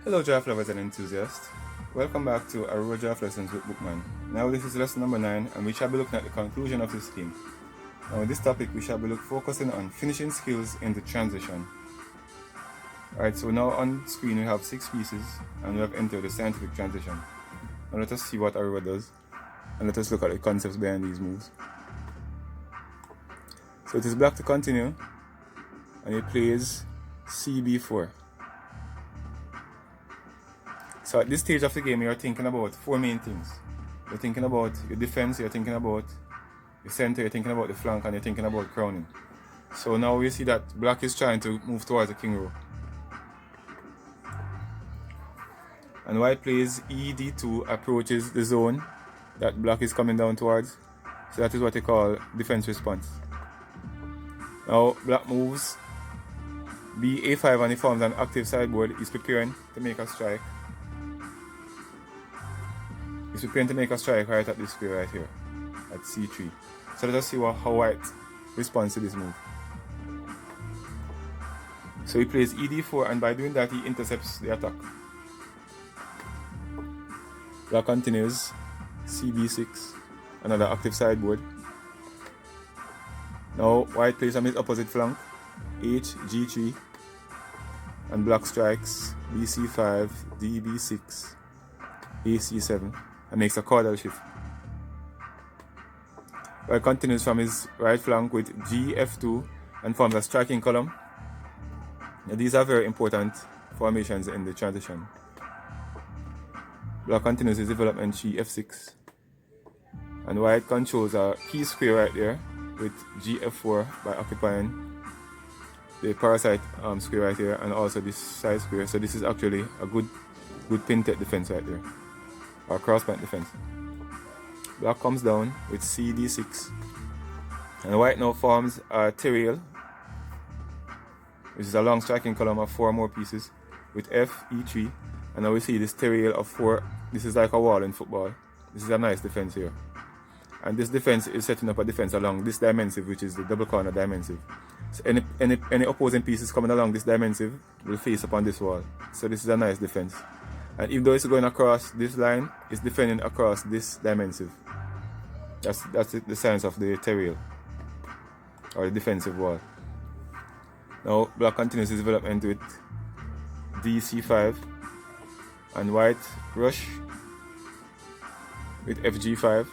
Hello draft lovers and enthusiasts. Welcome back to Aurora Draught lessons with Bookman. Now this is lesson number 9 and we shall be looking at the conclusion of this scheme. Now in this topic we shall be focusing on finishing skills in the transition. Alright, so now on screen we have 6 pieces and we have entered the scientific transition. Now let us see what Aurora does and let us look at the concepts behind these moves. So it is black to continue and he plays CB4. So at this stage of the game, you're thinking about 4 main things. You're thinking about your defense, you're thinking about your center, you're thinking about the flank, and you're thinking about crowning. So now we see that black is trying to move towards the king row. And white plays ED2, approaches the zone that black is coming down towards. So that is what they call defense response. Now black moves BA5 and he forms an active sideboard. He's preparing to make a strike. He's preparing to make a strike right at this square right here, at C3. So let us see how white responds to this move. So he plays ED4 and by doing that he intercepts the attack. Black continues CB6, another active sideboard. Now white plays on his opposite flank, HG3, and black strikes BC5, DB6, AC7. And makes a caudal shift. White continues from his right flank with GF2 and forms a striking column. Now these are very important formations in the transition. Black continues his development GF6 and white controls a key square right there with GF4 by occupying the parasite square right here and also this side square. So this is actually a good pinted defense right there, or cross-point defense. Black comes down with CD6 and white now forms a terrail, which is a long striking column of 4 more pieces with FE3, and now we see this terrail of 4. This is like a wall in football. This is a nice defense here, and this defense is setting up a defense along this dimensive, which is the double corner dimensive. So any opposing pieces coming along this dimensive will face upon this wall. So this is a nice defense. And even though it's going across this line, it's defending across this dimensive. That's the science of the terrail, or the defensive wall. Now black continues his development with DC5 and white rush with FG5.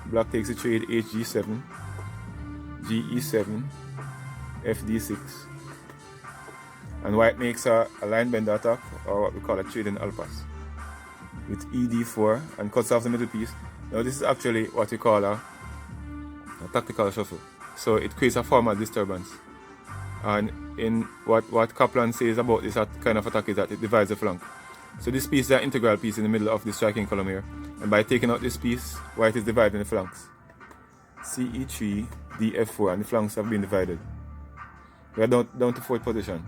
Black takes a trade HG7, GE7, FD6. And white makes a line bender attack, or what we call a trading alpas, with ED4 and cuts off the middle piece. Now this is actually what we call a tactical shuffle. So it creates a formal disturbance. And in what Kaplan says about this kind of attack is that it divides the flank. So this piece is an integral piece in the middle of the striking column here. And by taking out this piece, white is dividing the flanks. CE3, DF4, and the flanks have been divided. We are down to 4th position.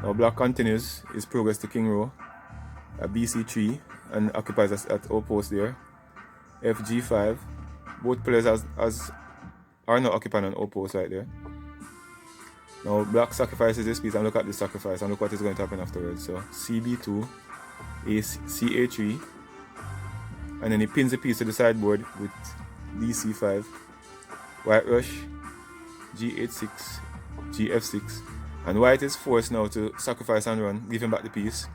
Now black continues his progress to king row at BC3 and occupies us at O post there. FG5. Both players are now occupying an O post right there. Now black sacrifices this piece and look at the sacrifice and look what is going to happen afterwards. So CB2, CA3, and then he pins the piece to the sideboard with DC5. White rush, G86, GF6. And white is forced now to sacrifice and run, give him back the piece.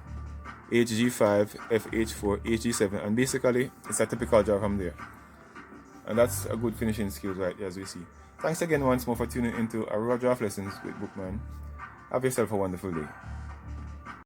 HG5, FH4, HG7, and basically it's a typical draw from there. And that's a good finishing skill right there, as we see. Thanks again once more for tuning into Aurora Draught lessons with Bookman. Have yourself a wonderful day.